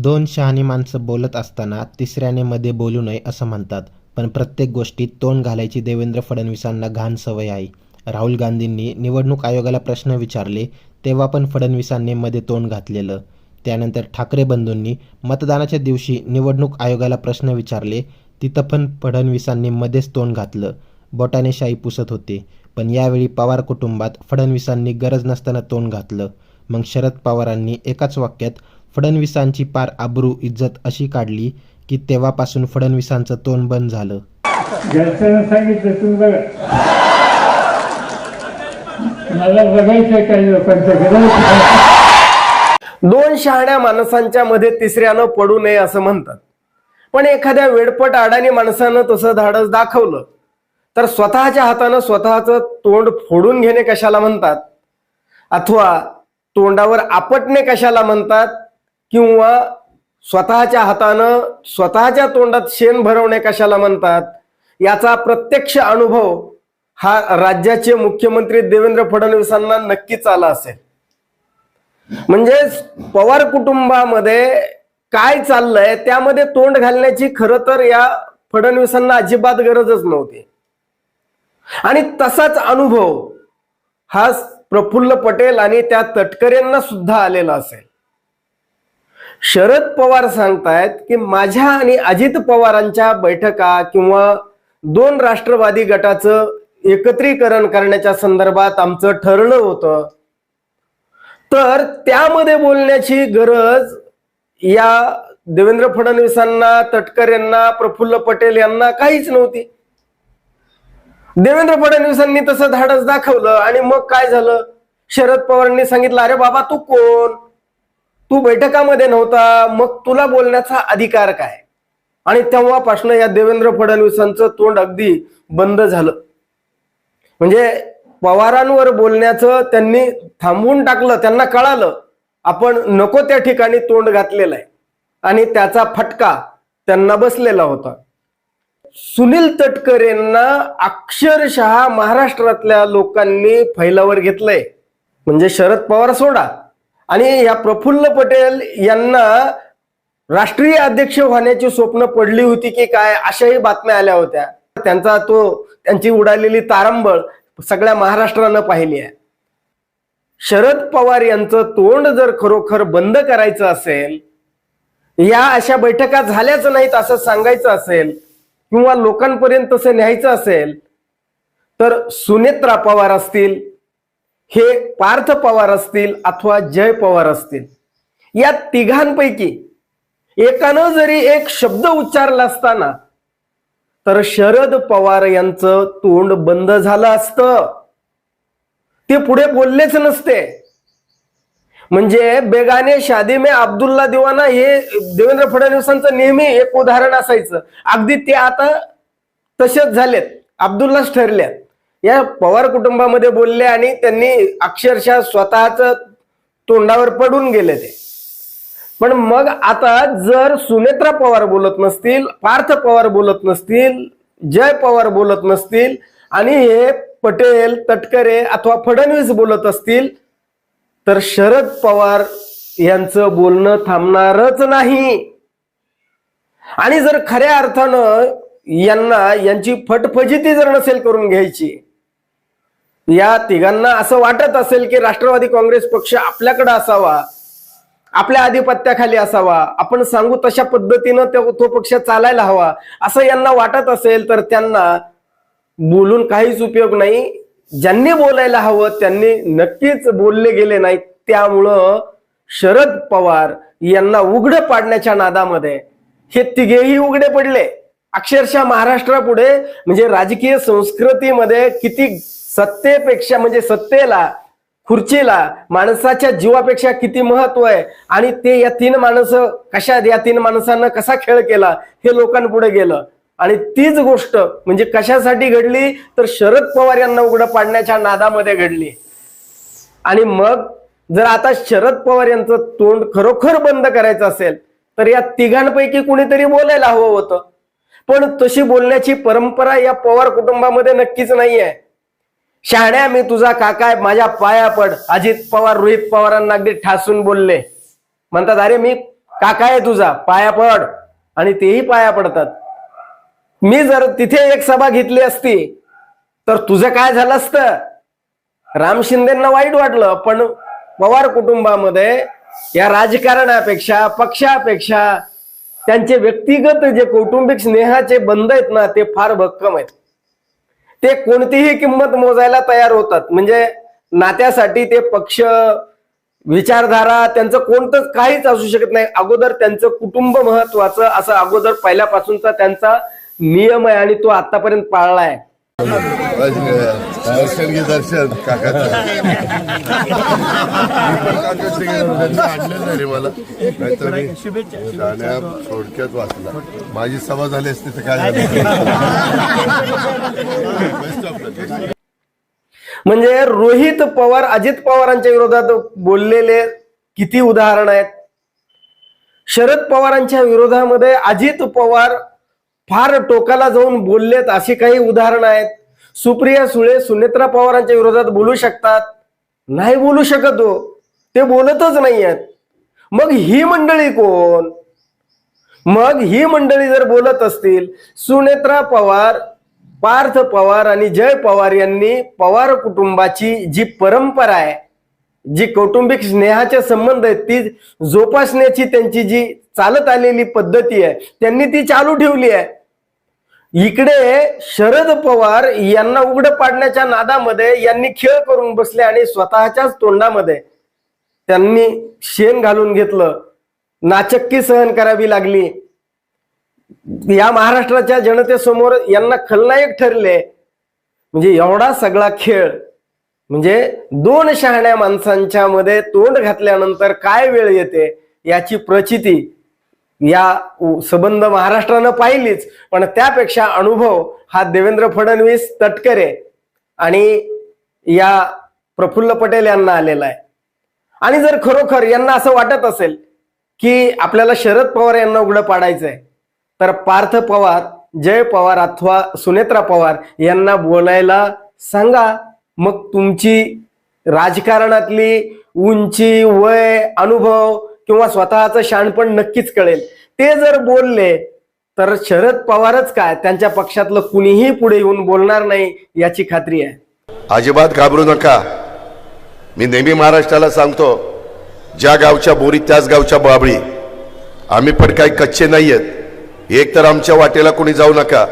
दोन शहाणी माणसं बोलत असताना तिसऱ्याने मध्ये बोलू नये असं म्हणतात. पण प्रत्येक गोष्टीत तोंड घालायची देवेंद्र फडणवीसांना घाण सवय आहे. राहुल गांधींनी निवडणूक आयोगाला प्रश्न विचारले तेव्हा पण फडणवीसांनी मध्ये तोंड घातलेलं. त्यानंतर ठाकरे बंधूंनी मतदानाच्या दिवशी निवडणूक आयोगाला प्रश्न विचारले, तिथं पण फडणवीसांनी मध्येच तोंड घातलं. बोटाने शाई पुसत होते. पण यावेळी पवार कुटुंबात फडणवीसांनी गरज नसताना तोंड घातलं. मग शरद पवारांनी एकाच वाक्यात फडणवीसांची पार आबरू इज्जत अशी काढली की तेव्हापासून फडणवीसांचं तोंड बंद झालं. घरच्यांना सांगितलं तुम्ही बघा, मला बघायचं काही लोकांचं. दोन शहाण्या माणसांच्या मध्ये तिसऱ्यानं पडू नये असं म्हणतात. पण एखाद्या वेडपट अडाणी माणसानं तसं धाडस दाखवलं तर स्वतःच्या हातानं स्वतःचं तोंड फोडून घेणे कशाला म्हणतात, अथवा तोंडावर आपटणे कशाला म्हणतात, किंवा स्वतःच्या हातानं स्वतःच्या तोंडात शेण भरवणे कशाला म्हणतात, याचा प्रत्यक्ष अनुभव हा राज्याचे मुख्यमंत्री देवेंद्र फडणवीसांना नक्कीच आला असेल. म्हणजे पवार कुटुंबामध्ये काय चाललंय त्यामध्ये तोंड घालण्याची खरं तर या फडणवीसांना अजिबात गरजच नव्हती. आणि तसाच अनुभव हा प्रफुल्ल पटेल आणि त्या तटकरेंना सुद्धा आलेला असेल. शरद पवार सांगतायत की माझ्या आणि अजित पवारांच्या बैठका किंवा दोन राष्ट्रवादी गटाचं एकत्रीकरण करण्याच्या संदर्भात आमचं ठरलं होतं, तर त्यामध्ये बोलण्याची गरज या देवेंद्र फडणवीसांना, तटकरेंना, प्रफुल्ल पटेल यांना काहीच नव्हती. देवेंद्र फडणवीसांनी तसं धाडस दाखवलं आणि मग काय झालं, शरद पवारांनी सांगितलं, अरे बाबा तू कोण, तू बैठकामध्ये नव्हता, मग तुला बोलण्याचा अधिकार काय. आणि तेव्हापासून या देवेंद्र फडणवीसांचं तोंड अगदी बंद झालं. म्हणजे पवारांवर बोलण्याचं त्यांनी थांबवून टाकलं. त्यांना कळालं आपण नको त्या ठिकाणी तोंड घातलेलं आहे आणि त्याचा फटका त्यांना बसलेला होता. सुनील तटकरेंना अक्षरशः महाराष्ट्रातल्या लोकांनी फैलावर घेतलंय. म्हणजे शरद पवार सोडा, आणि या प्रफुल्ल पटेल यांना राष्ट्रीय अध्यक्ष होण्याची स्वप्न पडली होती की काय, अशाही बातम्या आल्या होत्या. त्यांची उडालेली तारंबळ सगळ्या महाराष्ट्रानं पाहिली आहे. शरद पवार यांचं तोंड जर खरोखर बंद करायचं असेल, या अशा बैठका झाल्याच नाहीत असं सांगायचं असेल, किंवा लोकांपर्यंत तसं न्यायचं असेल, तर सुनेत्रा पवार असतील, हे पार्थ पवार असतील अथवा जय पवार असतील, या तिघांपैकी एकानं जरी एक शब्द उच्चारला असताना तर शरद पवार यांचं तोंड बंद झालं असतं. ते पुढे बोललेच नसते. म्हणजे बेगाने शादी में अब्दुल्ला दिवाना हे देवेंद्र फडणवीसांचं नेहमी एक उदाहरण असायचं. अगदी ते आता तसेच झालेत, अब्दुल्लाच ठरल्यात. या पवार कुटुंबामध्ये बोलले आणि त्यांनी अक्षरशः स्वतःच तोंडावर पडून गेले ते. पण मग आता जर सुनेत्रा पवार बोलत नसतील, पार्थ पवार बोलत नसतील, जय पवार बोलत नसतील आणि हे पटेल, तटकरे अथवा फडणवीस बोलत असतील, तर शरद पवार यांचं बोलणं थांबणारच नाही. आणि जर खऱ्या अर्थानं यांची फटफजिती जर नसेल करून घ्यायची, या तिघांना असं वाटत असेल की राष्ट्रवादी काँग्रेस पक्ष आपल्याकडे असावा, आपल्या आधिपत्याखाली असावा, आपण सांगू तशा पद्धतीनं तो पक्ष चालायला हवा, असं यांना वाटत असेल, तर त्यांना बोलून काहीच उपयोग नाही. ज्यांनी बोलायला हवं त्यांनी नक्कीच बोलले गेले नाहीत. त्यामुळं शरद पवार यांना उघडं पाडण्याच्या नादामध्ये हे तिघेही उघडे पडले. अक्षरशः महाराष्ट्रापुढे म्हणजे राजकीय संस्कृतीमध्ये किती सत्तेपेक्षा, म्हणजे सत्तेला, खुर्चीला माणसाच्या जीवापेक्षा किती महत्व आहे, आणि ते या तीन माणसांना कसा खेळ केला हे लोकांपुढे गेलं. आणि तीच गोष्ट म्हणजे कशासाठी घडली, तर शरद पवार यांना उघडं पाडण्याच्या नादामध्ये घडली. आणि मग जर आता शरद पवार यांचं तोंड खरोखर बंद करायचं असेल तर या तिघांपैकी कुणीतरी बोलायला हवं होतं. पण तशी बोलण्याची परंपरा या पवार कुटुंबामध्ये नक्कीच नाहीये. शहाण्या, मी तुझा काका, माझ्या पाया पड, अजित पवार रोहित पवारांना अगदी ठासून बोलले. म्हणतात, अरे मी काका आहे तुझा, पाया पड. आणि तेही पाया पडतात. मी जर तिथे एक सभा घेतली असती तर तुझं काय झालं असतं? राम शिंदेंना वाईट वाटलं, पण पवार कुटुंबामध्ये या राजकारणापेक्षा, पक्षापेक्षा त्यांचे व्यक्तिगत जे कौटुंबिक स्नेहाचे बंध आहेत ना, ते फार भक्कम आहेत. ते कोणतीही किंमत मोजायला तयार होतात. म्हणजे नात्यासाठी ते पक्ष, विचारधारा त्यांचं कोणतंच काहीच असू शकत नाही. अगोदर त्यांचं कुटुंब महत्वाचं, असं अगोदर पहिल्यापासूनचा त्यांचा नियम आहे आणि तो आतापर्यंत पाळलाय. दर्शन घे दर्शन काकाचं. आणलं नाही रे मला, नाहीतरी गाण्या थोडक्यात वाचला. माझी सभा झाली असती तर काय झालं. म्हणजे रोहित पवार अजित पवारांच्या विरोधात बोललेले किती उदाहरण आहेत. शरद पवारांच्या विरोधामध्ये अजित पवार फार टोकाला जाऊन बोललेत अशी काही उदाहरणं आहेत. सुप्रिया सुळे सुनेत्रा पवारांच्या विरोधात बोलू शकतात? नाही बोलू शकत हो, ते बोलतच नाही आहेत. मग ही मंडळी कोण? मग ही मंडळी जर बोलत असतील, सुनेत्रा पवार, पार्थ पवार आणि जय पवार यांनी पवार कुटुंबाची जी परंपरा आहे, जी कौटुंबिक स्नेहाचे संबंध आहेत, ती जोपासण्याची त्यांची जी चालत आलेली पद्धती आहे, त्यांनी ती चालू ठेवली आहे. इकडे शरद पवार यांना उघड पाडण्याच्या नादामध्ये यांनी खेळ करून बसले आणि स्वतःच्याच तोंडामध्ये त्यांनी शेण घालून घेतलं. नाचक्की सहन करावी लागली. या महाराष्ट्राच्या जनतेसमोर यांना खलनायक ठरले. म्हणजे एवढा सगळा खेळ, म्हणजे दोन शहाण्या माणसांच्या मध्ये तोंड घातल्यानंतर काय वेळ येते याची प्रचिती या संबंध महाराष्ट्रानं पाहिलीच. पण त्यापेक्षा अनुभव हा देवेंद्र फडणवीस, तटकरे आणि या प्रफुल्ल पटेल यांना आलेला आहे. आणि जर खरोखर यांना असं वाटत असेल की आपल्याला शरद पवार यांना उघडं पाडायचंय, तर पार्थ पवार, जय पवार अथवा सुनेत्रा पवार यांना बोलायला सांगा. मग तुमची राजकारणातली उंची, वय, अनुभव किंवा स्वतःचं शहाणपण नक्कीच कळेल. ते जर बोलले तर शरद पवारच काय, त्यांच्या पक्षातलं कुणीही पुढे येऊन बोलणार नाही याची खात्री आहे. अजिबात घाबरू नका. मी नेहमी महाराष्ट्राला सांगतो, ज्या गावच्या बोरी त्याच गावच्या बाबळी. आम्ही पण काही कच्चे नाहीयेत. एक तर आमच्या वाटेला कोणी जाऊ नका,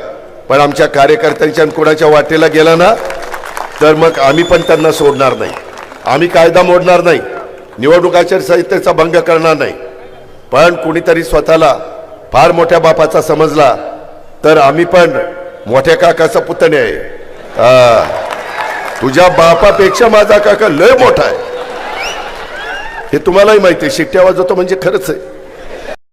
पण आमच्या कार्यकर्त्यांच्या कोणाच्या वाटेला गेला ना तर मग आम्ही पण त्यांना सोडणार नाही. आम्ही कायदा मोडणार नाही, निवडणूक आचारसंहितेचा भंग करणार नाही. पण कुणीतरी स्वतःला फार मोठ्या बापाचा समजला तर आम्ही पण मोठ्या काकाचा पुतणे आहे. तुझ्या बापापेक्षा माझा काका लय मोठा आहे, हे तुम्हालाही माहिती आहे. शिट्ट्या वाजवतो म्हणजे खरंच आहे.